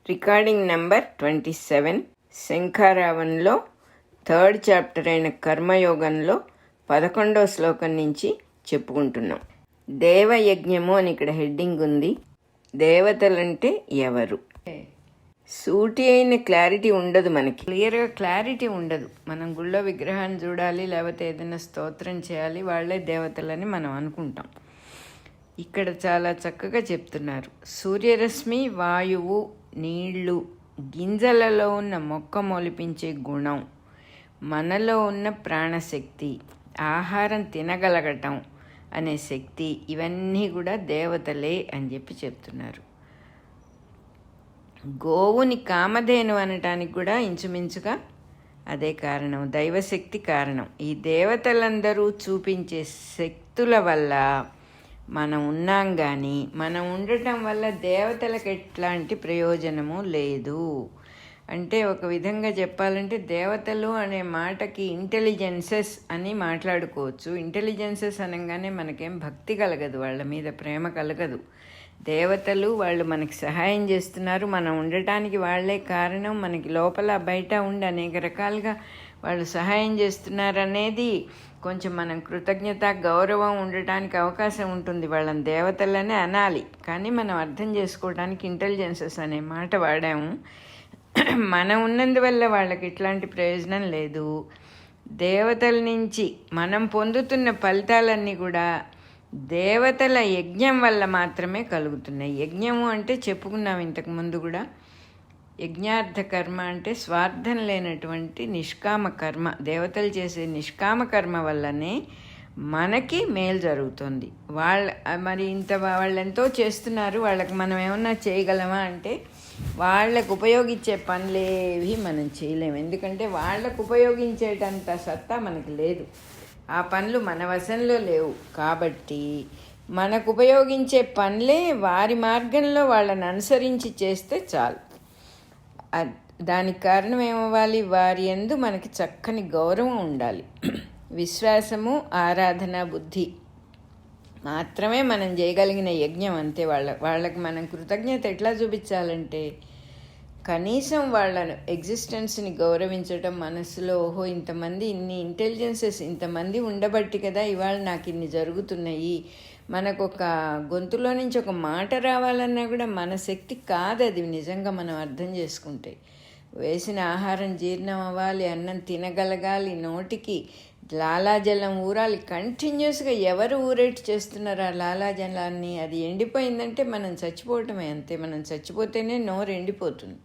Recording number 27. శంఖారావంలో 3rd chapter అయిన కర్మయోగంలో 11వ శ్లోకం నుంచి చెప్పుకుంటున్నాం. దేవయజ్ఞము అని ఇక్కడ హెడ్డింగ్ ఉంది. దేవతలంటే ఎవరు? సూటి అయిన క్లారిటీ ఉండదు, మనకి క్లియర్గా క్లారిటీ ఉండదు. మనం గుళ్ళో విగ్రహాన్ని చూడాలి, లేకపోతే ఏదైనా స్తోత్రం చేయాలి, వాళ్ళే దేవతలని మనం అనుకుంటాం. ఇక్కడ చాలా చక్కగా చెప్తున్నారు. సూర్యరశ్మి, వాయువు, నీళ్లు, గింజలలో ఉన్న మొక్క మొలిపించే గుణం, మనలో ఉన్న ప్రాణశక్తి, ఆహారం తినగలగటం అనే శక్తి, ఇవన్నీ కూడా దేవతలే అని చెప్పి చెప్తున్నారు. గోవుని కామధేను అనటానికి కూడా ఇంచుమించుగా అదే కారణం, దైవశక్తి కారణం. ఈ దేవతలందరూ చూపించే శక్తుల వల్ల మనం ఉన్నాం, కానీ మనం ఉండటం వల్ల దేవతలకు ఎట్లాంటి ప్రయోజనము లేదు. అంటే ఒక విధంగా చెప్పాలంటే దేవతలు అనే మాటకి ఇంటెలిజెన్సెస్ అని మాట్లాడుకోవచ్చు. ఇంటెలిజెన్సెస్ అనగానే మనకేం భక్తి కలగదు, వాళ్ళ మీద ప్రేమ కలగదు. దేవతలు వాళ్ళు మనకి సహాయం చేస్తున్నారు, మనం ఉండటానికి వాళ్ళే కారణం. మనకి లోపల బయట ఉండి అనేక రకాలుగా వాళ్ళు సహాయం చేస్తున్నారు అనేది కొంచెం మనం కృతజ్ఞత, గౌరవం ఉండటానికి అవకాశం ఉంటుంది. వాళ్ళని దేవతలనే అనాలి, కానీ మనం అర్థం చేసుకోవడానికి ఇంటెలిజెన్సెస్ అనే మాట వాడాము. మనం ఉన్నందువల్ల వాళ్ళకి ఎట్లాంటి ప్రయోజనం లేదు. దేవతల నుంచి మనం పొందుతున్న ఫలితాలన్నీ కూడా దేవతల యజ్ఞం వల్ల మాత్రమే కలుగుతున్నాయి. యజ్ఞము అంటే చెప్పుకున్నాం ఇంతకుముందు కూడా, యజ్ఞార్థ కర్మ అంటే స్వార్థం లేనటువంటి నిష్కామ కర్మ. దేవతలు చేసే నిష్కామ కర్మ వల్లనే మనకి మేలు జరుగుతుంది. మరి వాళ్ళు ఎంతో చేస్తున్నారు, వాళ్ళకి మనం ఏమన్నా చేయగలమా అంటే వాళ్ళకు ఉపయోగించే పనులేవి మనం చేయలేము. ఎందుకంటే వాళ్ళకు ఉపయోగించేటంత సత్తా మనకి లేదు, ఆ పనులు మన వశంలో లేవు. కాబట్టి మనకు ఉపయోగించే పనులే వారి మార్గంలో వాళ్ళని అనుసరించి చేస్తే చాలు. దానికి కారణం ఏమవ్వాలి? వారి యందు మనకి చక్కని గౌరవం ఉండాలి. విశ్వాసము, ఆరాధన, బుద్ధి మాత్రమే మనం చేయగలిగిన యజ్ఞం, అంతే. వాళ్ళకి మనం కృతజ్ఞత ఎట్లా చూపించాలంటే కనీసం వాళ్ళ ఎగ్జిస్టెన్స్ని గౌరవించడం, మనసులో ఓహో ఇంతమంది, ఇన్ని ఇంటెలిజెన్సెస్ ఇంతమంది ఉండబట్టి కదా ఇవాళ నాకు ఇన్ని జరుగుతున్నాయి. మనకు ఒక గొంతులో నుంచి ఒక మాట రావాలన్నా కూడా మన శక్తి కాదు అది, నిజంగా మనం అర్థం చేసుకుంటే. వేసిన ఆహారం జీర్ణం అవ్వాలి, అన్నం తినగలగాలి, నోటికి లాలాజలం ఊరాలి. కంటిన్యూస్గా ఎవరు ఊరేటి చేస్తున్నారు ఆ లాలాజలాన్ని? అది ఎండిపోయిందంటే మనం చచ్చిపోవటమే, అంతే. మనం చచ్చిపోతేనే నోరు ఎండిపోతుంది.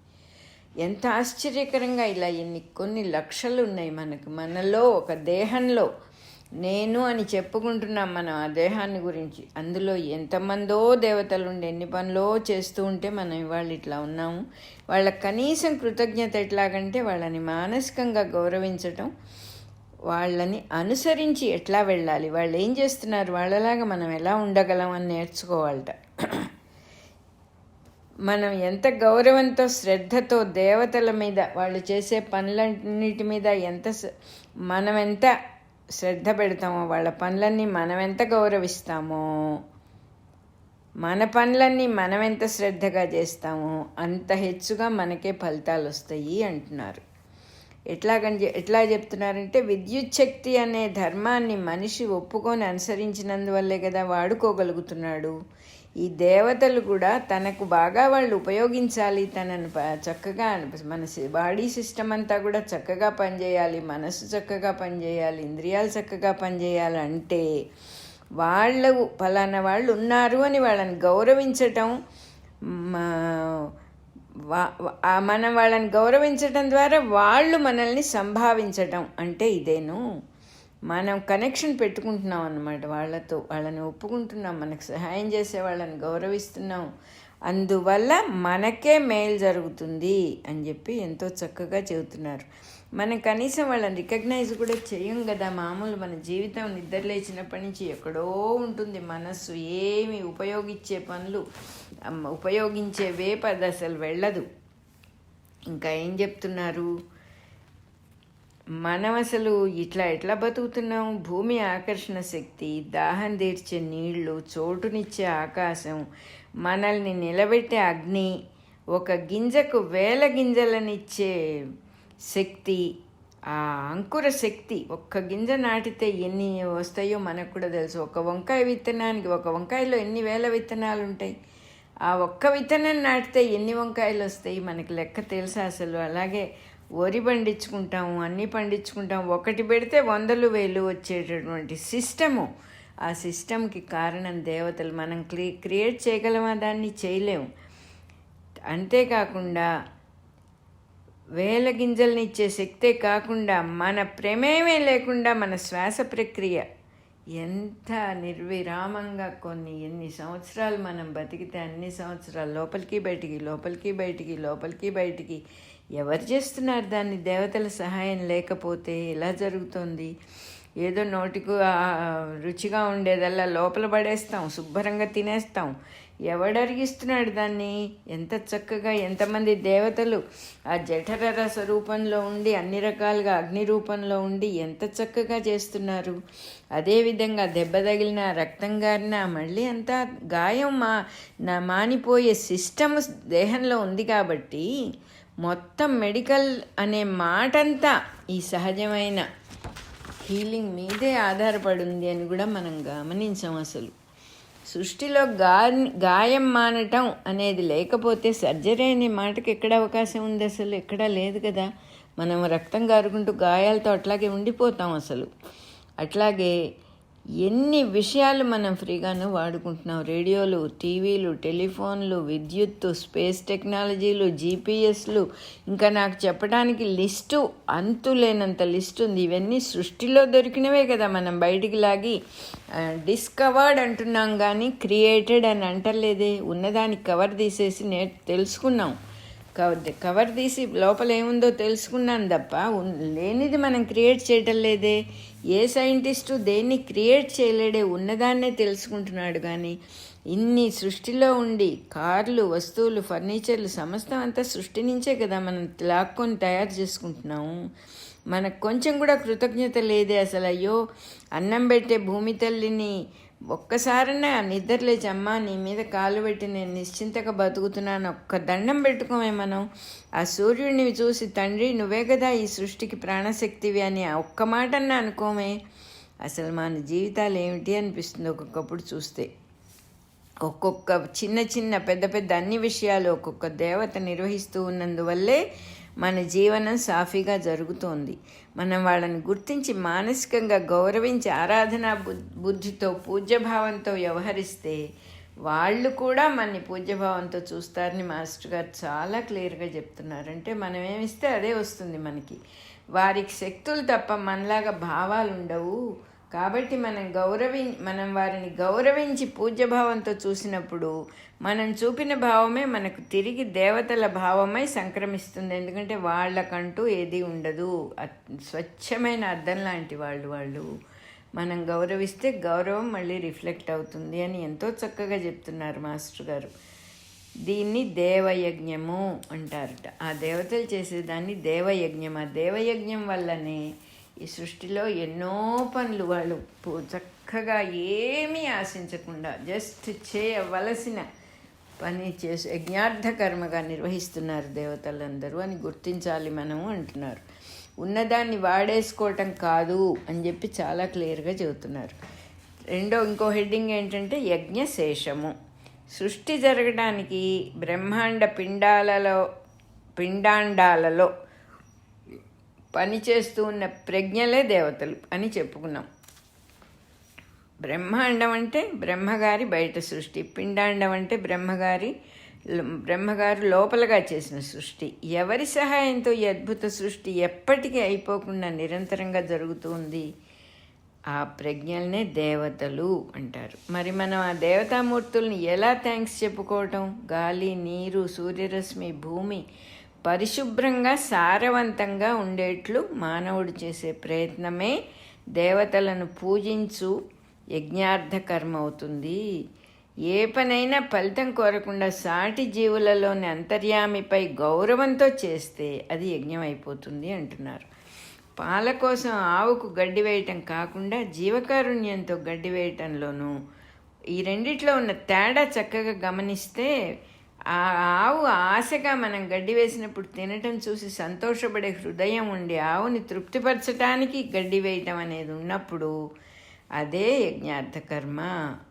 ఎంత ఆశ్చర్యకరంగా ఇలా కొన్ని లక్షలు ఉన్నాయి మనలో, ఒక దేహంలో. నేను అని చెప్పుకుంటున్నాం మనం ఆ దేహాన్ని గురించి. అందులో ఎంతమందో దేవతలు ఉండి ఎన్ని పనులో చేస్తూ ఉంటే మనం ఇవాళ ఇట్లా ఉన్నాము. వాళ్ళకి కనీసం కృతజ్ఞత ఎట్లాగంటే వాళ్ళని మానసికంగా గౌరవించటం, వాళ్ళని అనుసరించి ఎట్లా వెళ్ళాలి, వాళ్ళు ఏం చేస్తున్నారు, వాళ్ళలాగా మనం ఎలా ఉండగలం అని నేర్చుకోవాలట. మనం ఎంత గౌరవంతో, శ్రద్ధతో దేవతల మీద, వాళ్ళు చేసే పనులన్నిటి మీద మనం ఎంత శ్రద్ధ పెడతామో, వాళ్ళ పనులన్నీ మనం ఎంత గౌరవిస్తామో, మన పనులన్నీ మనం ఎంత శ్రద్ధగా చేస్తామో అంత హెచ్చుగా మనకే ఫలితాలు వస్తాయి అంటున్నారు. ఎట్లా చెప్తున్నారంటే విద్యుత్ శక్తి అనే ధర్మాన్ని మనిషి ఒప్పుకొని అనుసరించినందువల్లే కదా వాడుకోగలుగుతున్నాడు. ఈ దేవతలు కూడా తనకు బాగా వాళ్ళు ఉపయోగించాలి, తనను చక్కగా మన బాడీ సిస్టమ్ అంతా కూడా చక్కగా పనిచేయాలి, మనసు చక్కగా పనిచేయాలి, ఇంద్రియాలు చక్కగా పనిచేయాలి అంటే వాళ్ళు ఫలానా వాళ్ళు ఉన్నారు అని వాళ్ళని గౌరవించటం, మనం వాళ్ళని గౌరవించటం ద్వారా వాళ్ళు మనల్ని సంభావించటం అంటే ఇదేను. మనం కనెక్షన్ పెట్టుకుంటున్నాం అన్నమాట వాళ్ళతో, వాళ్ళని ఒప్పుకుంటున్నాం, మనకు సహాయం చేసే వాళ్ళని గౌరవిస్తున్నాం, అందువల్ల మనకే మేలు జరుగుతుంది అని చెప్పి ఎంతో చక్కగా చెబుతున్నారు. మనం కనీసం వాళ్ళని రికగ్నైజ్ కూడా చేయం కదా. మామూలు మన జీవితం నిద్ర లేచినప్పటి నుంచి ఎక్కడో ఉంటుంది మనస్సు, ఏమి ఉపయోగించే పనులు, ఉపయోగించే వేపది అసలు వెళ్ళదు. ఇంకా ఏం చెప్తున్నారు, మనం అసలు ఎట్లా బతుకుతున్నాం? భూమి ఆకర్షణ శక్తి, దాహం తీర్చే నీళ్లు, చోటునిచ్చే ఆకాశం, మనల్ని నిలబెట్టే అగ్ని, ఒక గింజకు 1000 గింజలనిచ్చే శక్తి, ఆ అంకుర శక్తి. ఒక్క గింజ నాటితే ఎన్ని వస్తాయో మనకు కూడా తెలుసు. ఒక వంకాయ విత్తనానికి, ఒక వంకాయలో ఎన్ని వేల విత్తనాలు ఉంటాయి. ఆ ఒక్క విత్తనం నాటితే ఎన్ని వంకాయలు వస్తాయి మనకి లెక్క తెలుసా అసలు? అలాగే వరి పండించుకుంటాము, అన్నీ పండించుకుంటాం, ఒకటి పెడితే 100,000 1000 వచ్చేటటువంటి సిస్టము. ఆ సిస్టమ్కి కారణం దేవతలు. మనం క్రియేట్ చేయగలమా? దాన్ని చేయలేము. అంతేకాకుండా 1000 గింజల్ని ఇచ్చే శక్తే కాకుండా మన ప్రమేయమే లేకుండా మన శ్వాస ప్రక్రియ ఎంత నిర్విరామంగా ఎన్ని సంవత్సరాలు మనం బతికితే అన్ని సంవత్సరాలు లోపలికి బయటికి, లోపలికి బయటికి, లోపలికి బయటికి. ఎవరు చేస్తున్నారు దాన్ని? దేవతల సహాయం లేకపోతే ఎలా జరుగుతుంది? ఏదో నోటికి రుచిగా ఉండేదల్లా లోపల పడేస్తాం, శుభ్రంగా తినేస్తాం. ఎవడరిగిస్తున్నాడు దాన్ని? ఎంత చక్కగా ఎంతమంది దేవతలు ఆ జఠర స్వరూపంలో ఉండి, అన్ని రకాలుగా అగ్ని రూపంలో ఉండి ఎంత చక్కగా చేస్తున్నారు. అదేవిధంగా దెబ్బ తగిలిన, రక్తం గారిన, మళ్ళీ అంతా గాయం మానిపోయే సిస్టమ్ దేహంలో ఉంది. కాబట్టి మొత్తం మెడికల్ అనే మాటంతా ఈ సహజమైన హీలింగ్ మీదే ఆధారపడి ఉంది అని కూడా మనం గమనించాం. అసలు సృష్టిలో గాయం మానటం అనేది లేకపోతే సర్జరీ అనే మాటకి ఎక్కడ అవకాశం ఉంది? అసలు ఎక్కడా లేదు కదా. మనం రక్తం కారుకుంటూ గాయాలతో అట్లాగే ఉండిపోతాం. అసలు అట్లాగే ఎన్ని విషయాలు మనం ఫ్రీగాను వాడుకుంటున్నాం. రేడియోలు, టీవీలు, టెలిఫోన్లు, విద్యుత్తు, స్పేస్ టెక్నాలజీలు, జీపీఎస్లు, ఇంకా నాకు చెప్పడానికి లిస్టు అంతులేనంత లిస్ట్ ఉంది. ఇవన్నీ సృష్టిలో దొరికినవే కదా. మనం బయటికి లాగి డిస్కవర్డ్ అంటున్నాం కానీ క్రియేటెడ్ అని అంటలేదే. ఉన్నదానికి కవర్ తీసేసి తెలుసుకున్నాం. కవర్ తీసి లోపల ఏముందో తెలుసుకున్నాను తప్ప లేనిది మనం క్రియేట్ చేయటం లేదే. ఏ సైంటిస్టు దేన్ని క్రియేట్ చేయలేడే, ఉన్నదాన్నే తెలుసుకుంటున్నాడు. కానీ ఇన్ని సృష్టిలో ఉండి కార్లు, వస్తువులు, ఫర్నిచర్లు సమస్తం అంతా సృష్టి నుంచే కదా మనం లాక్కొని తయారు చేసుకుంటున్నాము. మనకు కొంచెం కూడా కృతజ్ఞత లేదే అసలు. అయ్యో, అన్నం పెట్టే భూమి తల్లిని ఒక్కసారన్నా నిద్రలేచి, అమ్మ నీ మీద కాలు పెట్టి నేను నిశ్చింతగా బతుకుతున్నాను, ఒక్క దండం పెట్టుకోమే మనం. ఆ సూర్యుడిని చూసి, తండ్రి నువ్వే కదా ఈ సృష్టికి ప్రాణశక్తివి అని ఒక్క మాటన్నా అనుకోమే. అసలు మన జీవితాలు ఏమిటి అనిపిస్తుంది ఒక్కొక్కప్పుడు చూస్తే. ఒక్కొక్క చిన్న చిన్న పెద్ద పెద్ద అన్ని విషయాలు ఒక్కొక్క దేవత నిర్వహిస్తూ ఉన్నందువల్లే మన జీవనం సాఫీగా జరుగుతోంది. మనం వాళ్ళని గుర్తించి మానసికంగా గౌరవించి ఆరాధనా బుద్ధితో పూజ్యభావంతో వ్యవహరిస్తే వాళ్ళు కూడా మనని పూజ్యభావంతో చూస్తారని మాస్టర్ గారు చాలా క్లియర్గా చెప్తున్నారు. అంటే మనం ఏమిస్తే అదే వస్తుంది మనకి. వారికి శక్తులు తప్ప మనలాగా భావాలు ఉండవు. కాబట్టి మనం వారిని గౌరవించి పూజ్యభావంతో చూసినప్పుడు మనం చూపిన భావమే మనకు తిరిగి దేవతల భావమై సంక్రమిస్తుంది. ఎందుకంటే వాళ్ళకంటూ ఏది ఉండదు, స్వచ్ఛమైన అద్దం లాంటి వాళ్ళు. మనం గౌరవిస్తే గౌరవం మళ్ళీ రిఫ్లెక్ట్ అవుతుంది అని ఎంతో చక్కగా చెప్తున్నారు మాస్టర్ గారు. దీన్ని దేవయజ్ఞము అంటారట. ఆ దేవతలు చేసేదాన్ని దేవయజ్ఞం. ఆ దేవయజ్ఞం వల్లనే ఈ సృష్టిలో ఎన్నో పనులు వాళ్ళు చక్కగా ఏమీ ఆశించకుండా జస్ట్ చేయవలసిన పని చేసి యజ్ఞార్థ కర్మగా నిర్వహిస్తున్నారు దేవతలందరూ అని గుర్తించాలి మనము అంటున్నారు. ఉన్నదాన్ని వాడేసుకోవటం కాదు అని చెప్పి చాలా క్లియర్గా చెబుతున్నారు. ఇంకో హెడ్డింగ్ ఏంటంటే యజ్ఞశేషము. సృష్టి జరగడానికి బ్రహ్మాండ పిండాండాలలో పనిచేస్తూ ఉన్న ప్రజ్ఞలే దేవతలు అని చెప్పుకున్నాం. బ్రహ్మాండం అంటే బ్రహ్మగారి బయట సృష్టి, పిండాండం అంటే బ్రహ్మగారు లోపలగా చేసిన సృష్టి. ఎవరి సహాయంతో ఈ అద్భుత సృష్టి ఎప్పటికీ అయిపోకుండా నిరంతరంగా జరుగుతూ ఉంది. ఆ ప్రజ్ఞల్నే దేవతలు అంటారు. మరి మనం ఆ దేవతామూర్తుల్ని ఎలా థ్యాంక్స్ చెప్పుకోవటం? గాలి, నీరు, సూర్యరశ్మి, భూమి పరిశుభ్రంగా సారవంతంగా ఉండేట్లు మానవుడు చేసే ప్రయత్నమే దేవతలను పూజించు యజ్ఞార్థ కర్మ అవుతుంది. ఏ పనైనా ఫలితం కోరకుండా సాటి జీవులలోని అంతర్యామిపై గౌరవంతో చేస్తే అది యజ్ఞం అయిపోతుంది అంటున్నారు. పాల కోసం ఆవుకు గడ్డి వేయటం కాకుండా జీవకారుణ్యంతో గడ్డి వేయటంలోనూ ఈ రెండిట్లో ఉన్న తేడా చక్కగా గమనిస్తే ఆ ఆవు ఆశగా మనం గడ్డి వేసినప్పుడు తినటం చూసి సంతోషపడే హృదయం ఉండి ఆవుని తృప్తిపరచడానికి గడ్డి వేయటం అనేది ఉన్నప్పుడు అదే యజ్ఞార్థ కర్మ.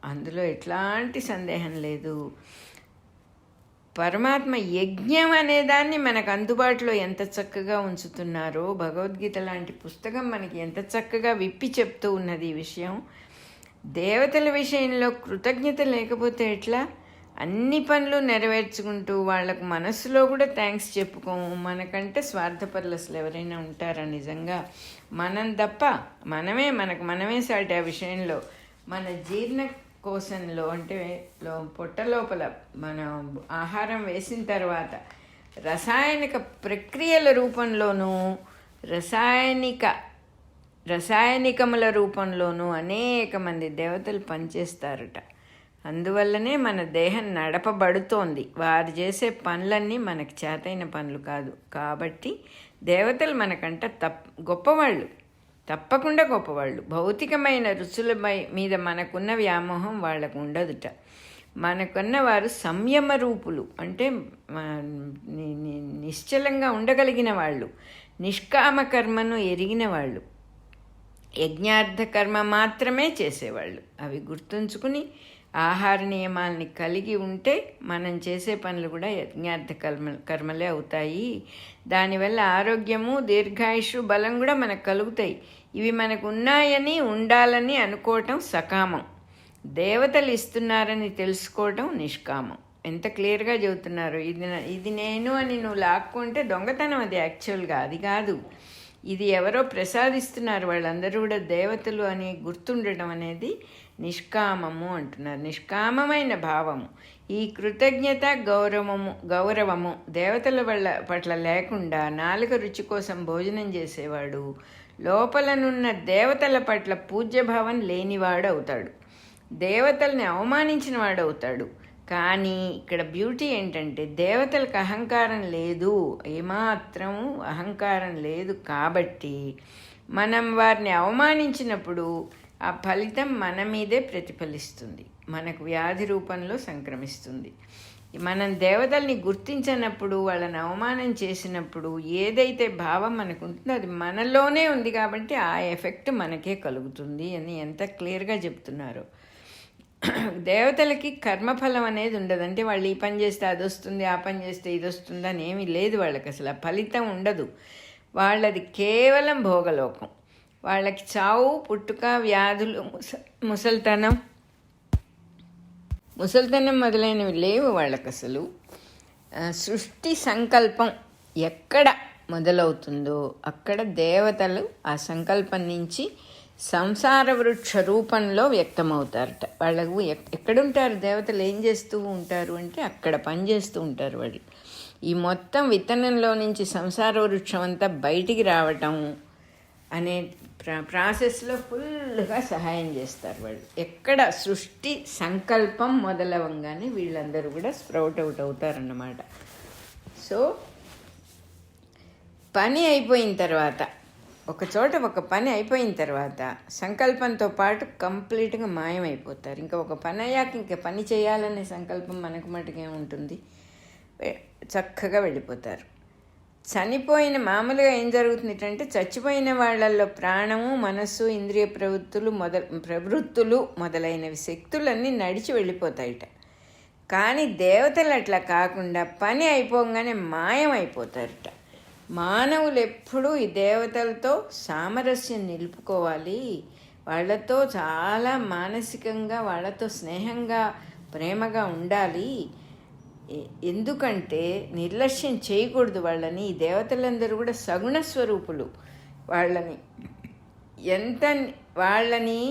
అందులో ఎట్లాంటి సందేహం లేదు. పరమాత్మ యజ్ఞం అనేదాన్ని మనకు అందుబాటులో ఎంత చక్కగా ఉంచుతున్నారో, భగవద్గీత లాంటి పుస్తకం మనకి ఎంత చక్కగా విప్పి చెప్తూ ఉన్నది ఈ విషయం. దేవతల విషయంలో కృతజ్ఞత లేకపోతే ఎట్లా? అన్ని పనులు నెరవేర్చుకుంటూ వాళ్ళకు మనసులో కూడా థ్యాంక్స్ చెప్పుకోము. మనకంటే స్వార్థపరులు అసలు ఎవరైనా ఉంటారా? నిజంగా మనం తప్ప మనమే సాటి ఆ విషయంలో. మన జీర్ణకోశంలో అంటే పొట్ట లోపల మన ఆహారం వేసిన తర్వాత రసాయనిక ప్రక్రియల రూపంలోనూ రసాయనికముల రూపంలోనూ అనేక మంది దేవతలు పనిచేస్తారట. అందువల్లనే మన దేహం నడపబడుతోంది. వారు చేసే పనులన్నీ మనకు చేతైన పనులు కాదు. కాబట్టి దేవతలు మనకంట గొప్పవాళ్ళు, తప్పకుండా గొప్పవాళ్ళు. భౌతికమైన రుచుల మీద మనకున్న వ్యామోహం వాళ్ళకు ఉండదుట. మనకున్న వారు సంయమ రూపులు, అంటే నిశ్చలంగా ఉండగలిగిన వాళ్ళు, నిష్కామ కర్మను ఎరిగిన వాళ్ళు, యజ్ఞార్థ కర్మ మాత్రమే చేసేవాళ్ళు. అవి గుర్తుంచుకుని ఆహార నియమాల్ని కలిగి ఉంటే మనం చేసే పనులు కూడా యజ్ఞార్థ కర్మలే అవుతాయి. దానివల్ల ఆరోగ్యము, దీర్ఘాయుషు, బలం కూడా మనకు కలుగుతాయి. ఇవి మనకు ఉన్నాయని ఉండాలని అనుకోవటం సకామం. దేవతలు ఇస్తున్నారని తెలుసుకోవటం నిష్కామం. ఎంత క్లియర్గా చెబుతున్నారు. ఇది నేను అని నువ్వు లాక్కుంటే దొంగతనం. అది యాక్చువల్గా అది కాదు. ఇది ఎవరో ప్రసాదిస్తున్నారు, వాళ్ళందరూ కూడా దేవతలు అని గుర్తుండటం అనేది నిష్కామము అంటున్నారు. నిష్కామమైన భావము. ఈ కృతజ్ఞత, గౌరవము దేవతల పట్ల లేకుండా నాలుక రుచి కోసం భోజనం చేసేవాడు లోపలనున్న దేవతల పట్ల పూజ్యభావం లేనివాడు అవుతాడు. దేవతల్ని అవమానించిన వాడు అవుతాడు. కానీ ఇక్కడ బ్యూటీ ఏంటంటే దేవతలకు అహంకారం లేదు, ఏమాత్రం అహంకారం లేదు. కాబట్టి మనం వారిని అవమానించినప్పుడు ఆ ఫలితం మన మీదే ప్రతిఫలిస్తుంది, మనకు వ్యాధి రూపంలో సంక్రమిస్తుంది. మనం దేవతల్ని గుర్తించినప్పుడు, వాళ్ళని అవమానం చేసినప్పుడు ఏదైతే భావం మనకు ఉంటుందో అది మనలోనే ఉంది. కాబట్టి ఆ ఎఫెక్ట్ మనకే కలుగుతుంది అని ఎంత క్లియర్గా చెప్తున్నారు. దేవతలకి కర్మఫలం అనేది ఉండదు. అంటే వాళ్ళు ఈ పని చేస్తే అది వస్తుంది, ఆ పని చేస్తే ఇది వస్తుంది అని ఏమీ లేదు వాళ్ళకి. అసలు ఆ ఫలితం ఉండదు. వాళ్ళది కేవలం భోగలోకం. వాళ్ళకి చావు, పుట్టుక, వ్యాధులు, ముసల్తనం మొదలైనవి లేవు వాళ్ళకి. అసలు సృష్టి సంకల్పం ఎక్కడ మొదలవుతుందో అక్కడ దేవతలు ఆ సంకల్పం నుంచి సంసార వృక్ష రూపంలో వ్యక్తమవుతారట. వాళ్ళకు ఎక్కడుంటారు దేవతలు, ఏం చేస్తూ ఉంటారు అంటే అక్కడ పనిచేస్తూ ఉంటారు వాళ్ళు. ఈ మొత్తం విత్తనంలో నుంచి సంసార వృక్షం అంతా బయటికి రావటం అనే ప్రాసెస్లో ఫుల్గా సహాయం చేస్తారు వాళ్ళు. ఎక్కడ సృష్టి సంకల్పం మొదలవంగానే వీళ్ళందరూ కూడా స్ప్రౌట్ అవుట్ అవుతారన్నమాట. సో పని అయిపోయిన తర్వాత, ఒక పని అయిపోయిన తర్వాత సంకల్పంతో పాటు కంప్లీట్గా మాయమైపోతారు. ఇంకా ఒక పని అయ్యాక ఇంకా పని చేయాలనే సంకల్పం మనకు మటుకే ఉంటుంది. చక్కగా వెళ్ళిపోతారు. చనిపోయిన మామూలుగా ఏం జరుగుతుంది అంటే చచ్చిపోయిన వాళ్ళల్లో ప్రాణము, మనస్సు, ఇంద్రియ ప్రవృత్తులు మొదలైనవి శక్తులన్నీ నడిచి వెళ్ళిపోతాయిట. కానీ దేవతలు అట్లా కాకుండా పని అయిపోగానే మాయమైపోతారట. మానవులు ఎప్పుడూ ఈ దేవతలతో సామరస్యం నిలుపుకోవాలి. వాళ్ళతో చాలా మానసికంగా వాళ్ళతో స్నేహంగా, ప్రేమగా ఉండాలి. ఎందుకంటే నిర్లక్ష్యం చేయకూడదు వాళ్ళని. ఈ దేవతలందరూ కూడా సగుణ స్వరూపులు. వాళ్ళని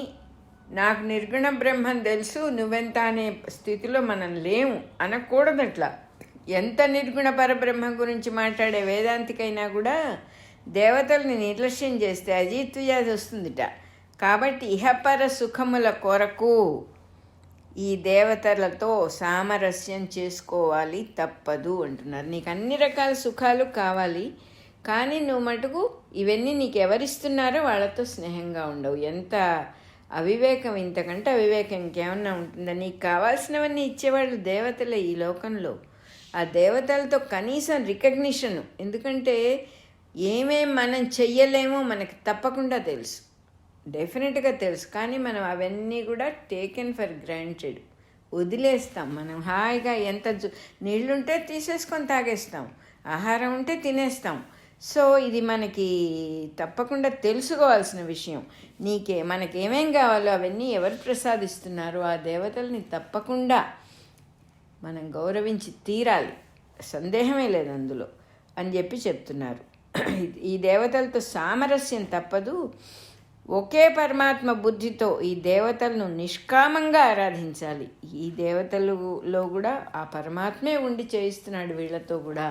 నాకు నిర్గుణ బ్రహ్మం తెలుసు, నువ్వెంత అనే స్థితిలో మనం లేము అనకూడదు. అట్లా ఎంత నిర్గుణ పరబ్రహ్మ గురించి మాట్లాడే వేదాంతికైనా కూడా దేవతల్ని నిర్లక్ష్యం చేస్తే అజీర్తివ్యాధి వస్తుందిట. కాబట్టి ఇహపర సుఖముల కొరకు ఈ దేవతలతో సామరస్యం చేసుకోవాలి, తప్పదు అంటున్నారు. నీకు అన్ని రకాల సుఖాలు కావాలి, కానీ నువ్వు మటుకు ఇవన్నీ నీకు ఎవరిస్తున్నారో వాళ్ళతో స్నేహంగా ఉండవు. ఎంత అవివేకం! ఇంతకంటే అవివేకం ఇంకేమన్నా ఉంటుందా? నీకు కావాల్సినవన్నీ ఇచ్చేవాళ్ళు దేవతలే ఈ లోకంలో. ఆ దేవతలతో కనీసం రికగ్నిషన్, ఎందుకంటే ఏమేం మనం చెయ్యలేమో మనకి తప్పకుండా తెలుసు, డెఫినెట్గా తెలుసు. కానీ మనం అవన్నీ కూడా టేకెన్ ఫర్ గ్రాంటెడ్, వదిలేస్తాం. మనం హాయిగా ఎంత నీళ్ళుంటే తీసేసుకొని తాగేస్తాం, ఆహారం ఉంటే తినేస్తాం. సో ఇది మనకి తప్పకుండా తెలుసుకోవాల్సిన విషయం. మనకేమేం కావాలో అవన్నీ ఎవరు ప్రసాదిస్తున్నారో ఆ దేవతల్ని తప్పకుండా మనం గౌరవించి తీరాలి, సందేహమే లేదు అందులో అని చెప్పి చెప్తున్నారు. ఈ దేవతలతో సామరస్యం తప్పదు. ఒకే పరమాత్మ బుద్ధితో ఈ దేవతలను నిష్కామంగా ఆరాధించాలి. ఈ దేవతలలో కూడా ఆ పరమాత్మే ఉండి చేయిస్తున్నాడు, వీళ్ళతో కూడా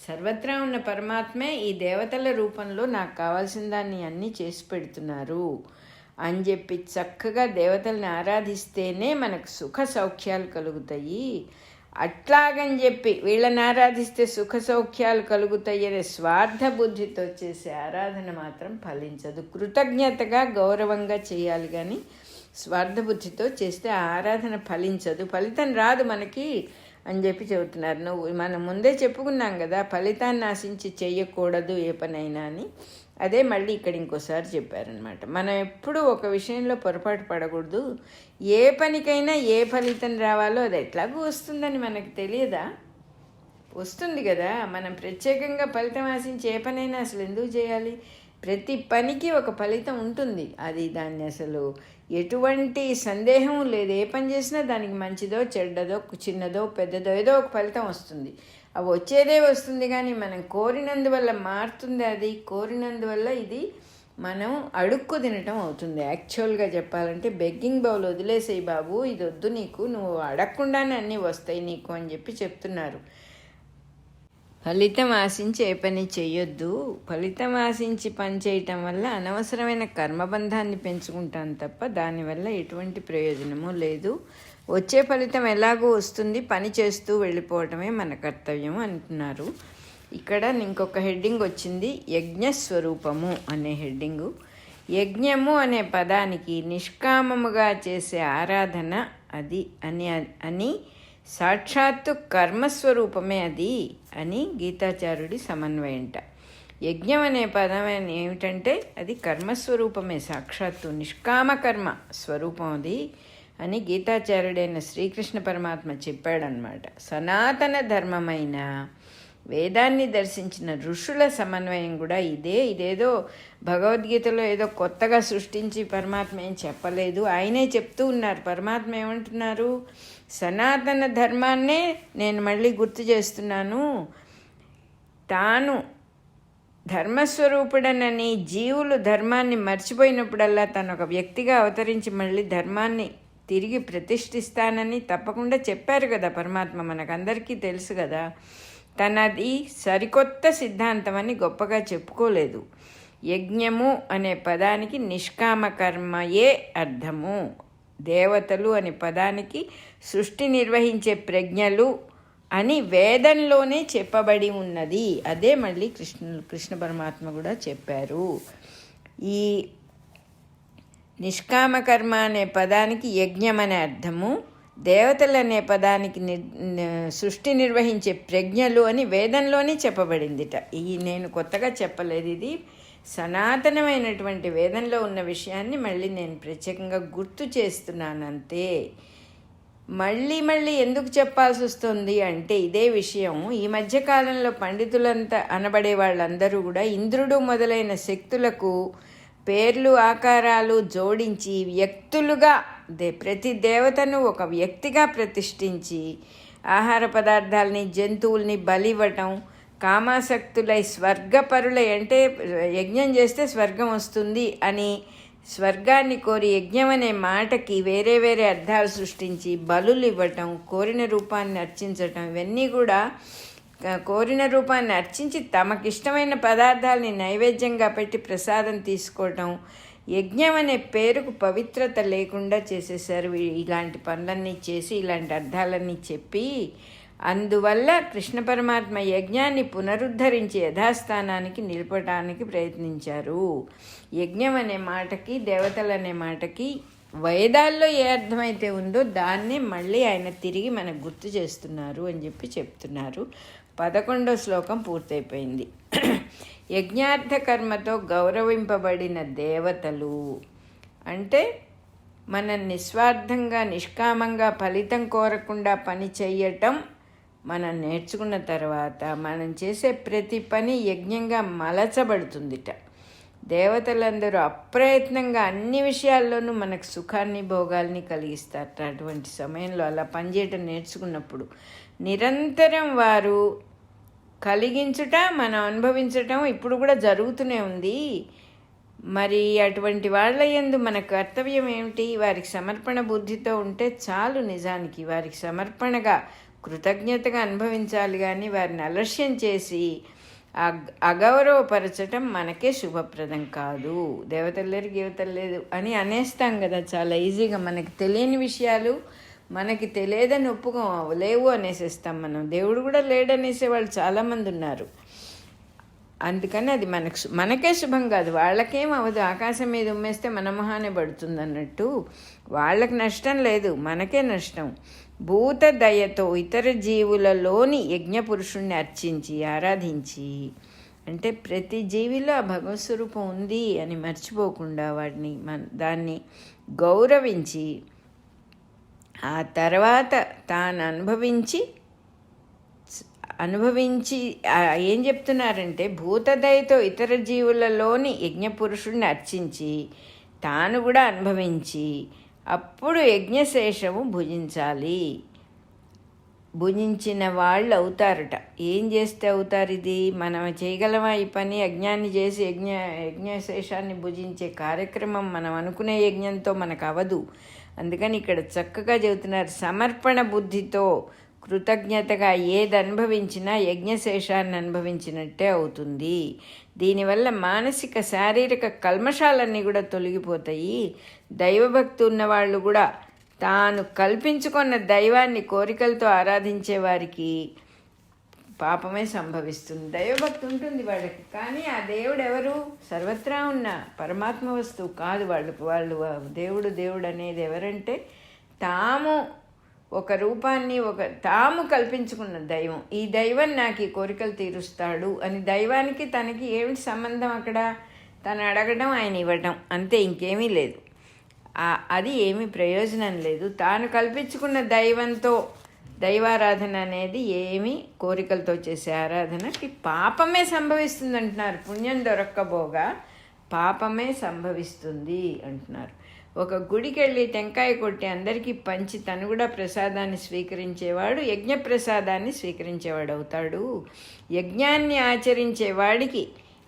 సర్వత్రా ఉన్న పరమాత్మే ఈ దేవతల రూపంలో నాకు కావాల్సిన దాన్ని అన్నీ చేసి పెడుతున్నారు అని చెప్పి చక్కగా దేవతల్ని ఆరాధిస్తేనే మనకు సుఖ సౌఖ్యాలు కలుగుతాయి. అట్లాగని చెప్పి వీళ్ళని ఆరాధిస్తే సుఖ సౌఖ్యాలు కలుగుతాయి అనే స్వార్థ బుద్ధితో చేసే ఆరాధన మాత్రం ఫలించదు. కృతజ్ఞతగా గౌరవంగా చేయాలి, కానీ స్వార్థ బుద్ధితో చేస్తే ఆరాధన ఫలించదు, ఫలితం రాదు మనకి అని చెప్పి చెబుతున్నారు. మనం ముందే చెప్పుకున్నాం కదా, ఫలితాన్ని ఆశించి చెయ్యకూడదు ఏ పనైనా అని. అదే మళ్ళీ ఇక్కడ ఇంకోసారి చెప్పారనమాట. మనం ఎప్పుడూ ఒక విషయంలో పొరపాటు పడకూడదు. ఏ పనికైనా ఏ ఫలితం రావాలో అది ఎట్లాగూ వస్తుందని మనకు తెలియదా? వస్తుంది కదా. మనం ప్రత్యేకంగా ఫలితం ఆశించి ఏ పనైనా అసలు ఎందుకు చేయాలి? ప్రతి పనికి ఒక ఫలితం ఉంటుంది. అది దాన్ని అసలు ఎటువంటి సందేహం లేదు. ఏ పని చేసినా దానికి మంచిదో చెడ్డదో చిన్నదో పెద్దదో ఏదో ఒక ఫలితం వస్తుంది. అవి వచ్చేదే వస్తుంది, కానీ మనం కోరినందువల్ల మారుతుంది. అది కోరినందువల్ల ఇది మనం అడుక్కు తినటం అవుతుంది. యాక్చువల్గా చెప్పాలంటే బెగ్గింగ్ బౌల్ వదిలేసేయి బాబు, ఇది వద్దు నీకు, నువ్వు అడగకుండానే అన్నీ వస్తాయి నీకు అని చెప్పి చెప్తున్నారు. ఫలితం ఆశించి ఏ పని చేయొద్దు. ఫలితం ఆశించి పని చేయటం వల్ల అనవసరమైన కర్మబంధాన్ని పెంచుకుంటాం తప్ప దానివల్ల ఎటువంటి ప్రయోజనము లేదు. వచ్చే ఫలితం ఎలాగూ వస్తుంది, పని చేస్తూ వెళ్ళిపోవటమే మన కర్తవ్యం అంటున్నారు. ఇక్కడ ఇంకొక హెడ్డింగ్ వచ్చింది, యజ్ఞస్వరూపము అనే హెడ్డింగు. యజ్ఞము అనే పదానికి నిష్కామముగా చేసే ఆరాధన అది అని సాక్షాత్తు కర్మస్వరూపమే అది అని గీతాచార్యుడి సమన్వయంట. యజ్ఞం అనే పదం ఏమిటంటే అది కర్మస్వరూపమే, సాక్షాత్తు నిష్కామ కర్మ స్వరూపం అది అని గీతాచార్యుడైన శ్రీకృష్ణ పరమాత్మ చెప్పాడనమాట. సనాతన ధర్మమైన వేదాన్ని దర్శించిన ఋషుల సమన్వయం కూడా ఇదే. ఇదేదో భగవద్గీతలో ఏదో కొత్తగా సృష్టించి పరమాత్మ ఏం చెప్పలేదు, ఆయనే చెప్తూ ఉన్నారు. పరమాత్మ ఏమంటున్నారు, సనాతన ధర్మాన్నే నేను మళ్ళీ గుర్తు చేస్తున్నాను. తాను ధర్మస్వరూపుడనని జీవులు ధర్మాన్ని మర్చిపోయినప్పుడల్లా తను ఒక వ్యక్తిగా అవతరించి మళ్ళీ ధర్మాన్ని తిరిగి ప్రతిష్ఠిస్తానని తప్పకుండా చెప్పారు కదా పరమాత్మ, మనకందరికీ తెలుసు కదా. తనది సరికొత్త సిద్ధాంతం అని గొప్పగా చెప్పుకోలేదు. యజ్ఞము అనే పదానికి నిష్కామ కర్మయే అర్థము. దేవతలు అనే పదానికి సృష్టి నిర్వహించే ప్రజ్ఞలు అని వేదంలోనే చెప్పబడి ఉన్నది. అదే మళ్ళీ కృష్ణ పరమాత్మ కూడా చెప్పారు. ఈ నిష్కామ కర్మ అనే పదానికి యజ్ఞం అనే అర్థము, దేవతలు అనే పదానికి సృష్టి నిర్వహించే ప్రజ్ఞలు అని వేదంలోనే చెప్పబడిందిట. నేను కొత్తగా చెప్పలేదు, ఇది సనాతనమైనటువంటి వేదంలో ఉన్న విషయాన్ని మళ్ళీ నేను ప్రత్యేకంగా గుర్తు చేస్తున్నాను అంతే. మళ్ళీ మళ్ళీ ఎందుకు చెప్పాల్సి వస్తుంది అంటే ఇదే విషయం. ఈ మధ్యకాలంలో పండితులంతా అనబడే వాళ్ళందరూ కూడా ఇంద్రుడు మొదలైన శక్తులకు పేర్లు ఆకారాలు జోడించి వ్యక్తులుగా ప్రతి దేవతను ఒక వ్యక్తిగా ప్రతిష్ఠించి ఆహార పదార్థాలని జంతువుల్ని బలివ్వటం, కామాసక్తులై స్వర్గపరులై అంటే యజ్ఞం చేస్తే స్వర్గం వస్తుంది అని స్వర్గాన్ని కోరి యజ్ఞం అనే మాటకి వేరే వేరే అర్థాలు సృష్టించి బలులు ఇవ్వటం, కోరిన రూపాన్ని అర్చించటం, ఇవన్నీ కూడా కోరిన రూపాన్ని అర్చించి తమకిష్టమైన పదార్థాలని నైవేద్యంగా పెట్టి ప్రసాదం తీసుకోవటం, యజ్ఞం అనే పేరుకు పవిత్రత లేకుండా చేసేసారు. ఇలాంటి పనులన్నీ చేసి ఇలాంటి అర్థాలన్నీ చెప్పి అందువల్ల కృష్ణ పరమాత్మ యజ్ఞాన్ని పునరుద్ధరించి యథాస్థానానికి నిలపడానికి ప్రయత్నించారు. యజ్ఞం అనే మాటకి దేవతలు అనే మాటకి వేదాల్లో ఏ అర్థమైతే ఉందో దాన్నే మళ్ళీ ఆయన తిరిగి మనకు గుర్తు చేస్తున్నారు అని చెప్పి చెప్తున్నారు. 11వ శ్లోకం పూర్తయిపోయింది. యజ్ఞార్థ కర్మతో గౌరవింపబడిన దేవతలు అంటే మనం నిస్వార్థంగా నిష్కామంగా ఫలితం కోరకుండా పని చెయ్యటం మనం నేర్చుకున్న తర్వాత మనం చేసే ప్రతి పని యజ్ఞంగా మలచబడుతుందిట. దేవతలందరూ అప్రయత్నంగా అన్ని విషయాల్లోనూ మనకు సుఖాన్ని భోగాల్ని కలిగిస్తారట. అటువంటి సమయంలో అలా పనిచేయటం నేర్చుకున్నప్పుడు నిరంతరం వారు కలిగించుట మనం అనుభవించటం ఇప్పుడు కూడా జరుగుతూనే ఉంది. మరి అటువంటి వాళ్ళ యందు మన కర్తవ్యం ఏమిటి? వారికి సమర్పణ బుద్ధితో ఉంటే చాలు. నిజానికి వారికి సమర్పణగా కృతజ్ఞతగా అనుభవించాలి, కానీ వారిని అలక్ష్యం చేసి అగౌరవపరచటం మనకే శుభప్రదం కాదు. దేవతలు లేరు గీవతలు లేదు అని అనేస్తాం కదా చాలా ఈజీగా. మనకి తెలియని విషయాలు మనకి తెలియదని ఒప్పుకోం, లేవు అనేసేస్తాం మనం. దేవుడు కూడా లేడనేసే వాళ్ళు చాలామంది ఉన్నారు. అందుకని అది మనకే శుభం కాదు, వాళ్ళకేం అవ్వదు. ఆకాశం మీద ఉమ్మేస్తే మన మొహానే పడుతుంది అన్నట్టు వాళ్ళకి నష్టం లేదు, మనకే నష్టం. భూత దయతో ఇతర జీవులలోని యజ్ఞపురుషుణ్ణి అర్చించి ఆరాధించి, అంటే ప్రతి జీవిలో ఆ భగవత్ స్వరూపం ఉంది అని మర్చిపోకుండా వాడిని దాన్ని గౌరవించి ఆ తర్వాత తాను అనుభవించి ఏం చెప్తున్నారంటే భూతదయతో ఇతర జీవులలోని యజ్ఞపురుషుడిని అర్చించి తాను కూడా అనుభవించి అప్పుడు యజ్ఞశేషము భుజించాలి. భుజించిన వాళ్ళు అవుతారట. ఏం చేస్తే అవుతారు? ఇది మనం చేయగలమా ఈ పని? యజ్ఞాన్ని చేసి యజ్ఞశేషాన్ని భుజించే కార్యక్రమం మనం అనుకునే యజ్ఞంతో మనకు అవదు. అందుకని ఇక్కడ చక్కగా చెబుతున్నారు, సమర్పణ బుద్ధితో కృతజ్ఞతగా ఏది అనుభవించినా యజ్ఞశేషాన్ని అనుభవించినట్టే అవుతుంది. దీనివల్ల మానసిక శారీరక కల్మషాలన్నీ కూడా తొలగిపోతాయి. దైవభక్తి ఉన్నవాళ్ళు కూడా తాను కల్పించుకున్న దైవాన్ని కోరికలతో ఆరాధించే వారికి పాపమే సంభవిస్తుంది. దైవభక్తి ఉంటుంది వాళ్ళకి, కానీ ఆ దేవుడు ఎవరు? సర్వత్రా ఉన్న పరమాత్మ వస్తువు కాదు. వాళ్ళు దేవుడు అనేది ఎవరంటే తాము ఒక రూపాన్ని తాము కల్పించుకున్న దైవం. ఈ దైవం నాకు ఈ కోరికలు తీరుస్తాడు అని దైవానికి తనకి ఏమిటి సంబంధం? అక్కడ తను అడగడం, ఆయన ఇవ్వడం, అంతే, ఇంకేమీ లేదు. అది ఏమీ ప్రయోజనం లేదు. తాను కల్పించుకున్న దైవంతో దైవారాధన అనేది ఏమి కోరికలతో చేసే ఆరాధనకి పాపమే సంభవిస్తుంది అంటున్నారు. పుణ్యం దొరక్కబోగా పాపమే సంభవిస్తుంది అంటున్నారు. ఒక గుడికి వెళ్ళి టెంకాయ కొట్టి అందరికీ పంచి తను కూడా ప్రసాదాన్ని స్వీకరించేవాడు యజ్ఞప్రసాదాన్ని స్వీకరించేవాడు అవుతాడు. యజ్ఞాన్ని ఆచరించేవాడికి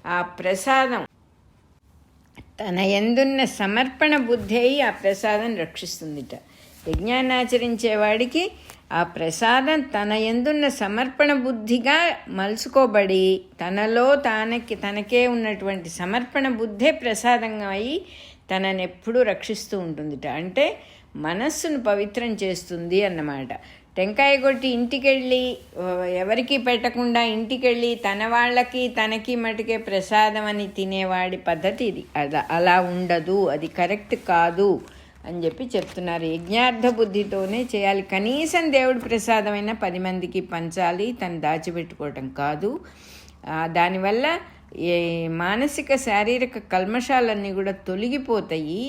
ఆ ప్రసాదం తన యందున్న సమర్పణ బుద్ధి ఆ ప్రసాదం రక్షిస్తుందిట. యజ్ఞాన్ని ఆచరించేవాడికి ఆ ప్రసాదం తన యందున్న సమర్పణ బుద్ధిగా మలుచుకోబడి తనలో తనకే ఉన్నటువంటి సమర్పణ బుద్ధే ప్రసాదంగా అయి తనని ఎప్పుడూ రక్షిస్తూ ఉంటుందిట. అంటే మనస్సును పవిత్రం చేస్తుంది అన్నమాట. టెంకాయ కొట్టి ఇంటికెళ్ళి ఎవరికి పెట్టకుండా ఇంటికెళ్ళి తన వాళ్ళకి తనకి మటుకే ప్రసాదం అని తినేవాడి పద్ధతి ఇది. అలా ఉండదు, అది కరెక్ట్ కాదు అని చెప్పి చెప్తున్నారు. యజ్ఞార్థ బుద్ధితోనే చేయాలి. కనీసం దేవుడి ప్రసాదమైనా 10 మందికి పంచాలి, తను దాచిపెట్టుకోవటం కాదు. దానివల్ల మానసిక శారీరక కల్మషాలన్నీ కూడా తొలగిపోతాయి.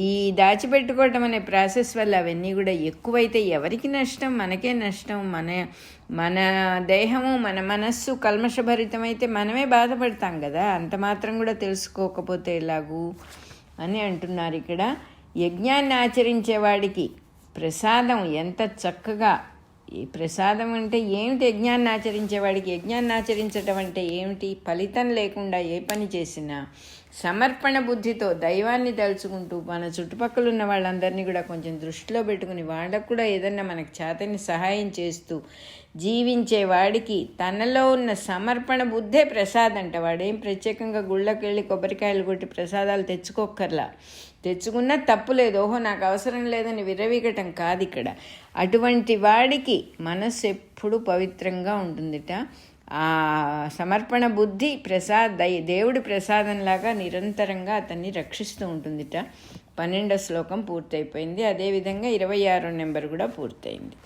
ఈ దాచిపెట్టుకోవటం అనే ప్రాసెస్ వల్ల అవన్నీ కూడా ఎక్కువైతే ఎవరికి నష్టం? మనకే నష్టం. మన దేహము మన మనస్సు కల్మషభరితమైతే మనమే బాధపడతాం కదా. అంత మాత్రం కూడా తెలుసుకోకపోతే ఎలాగూ అని అంటున్నారు ఇక్కడ. యజ్ఞాన్ని ఆచరించేవాడికి ప్రసాదం ఎంత చక్కగా, ఈ ప్రసాదం అంటే ఏమిటి? యజ్ఞాన్ని ఆచరించేవాడికి యజ్ఞాన్ని ఆచరించడం అంటే ఏమిటి? ఫలితం లేకుండా ఏ పని చేసినా సమర్పణ బుద్ధితో దైవాన్ని తలుచుకుంటూ మన చుట్టుపక్కల ఉన్న వాళ్ళందరినీ కూడా కొంచెం దృష్టిలో పెట్టుకుని వాళ్ళకు కూడా ఏదన్నా మనకు చేతని సహాయం చేస్తూ జీవించే వాడికి తనలో ఉన్న సమర్పణ బుద్ధే ప్రసాదం అంట. వాడేం ప్రత్యేకంగా గుళ్ళకి వెళ్ళి కొబ్బరికాయలు కొట్టి ప్రసాదాలు తెచ్చుకోక్కర్లా. తెచ్చుకున్నా తప్పు లేదు, ఓహో నాకు అవసరం లేదని విర్రవీగటం కాదు ఇక్కడ. అటువంటి వాడికి మనస్సు ఎప్పుడూ పవిత్రంగా ఉంటుందిట. ఆ సమర్పణ బుద్ధి దేవుడి ప్రసాదంలాగా నిరంతరంగా అతన్ని రక్షిస్తూ ఉంటుందిట. 12వ శ్లోకం పూర్తయిపోయింది. అదేవిధంగా 26వ నెంబర్ కూడా పూర్తయింది.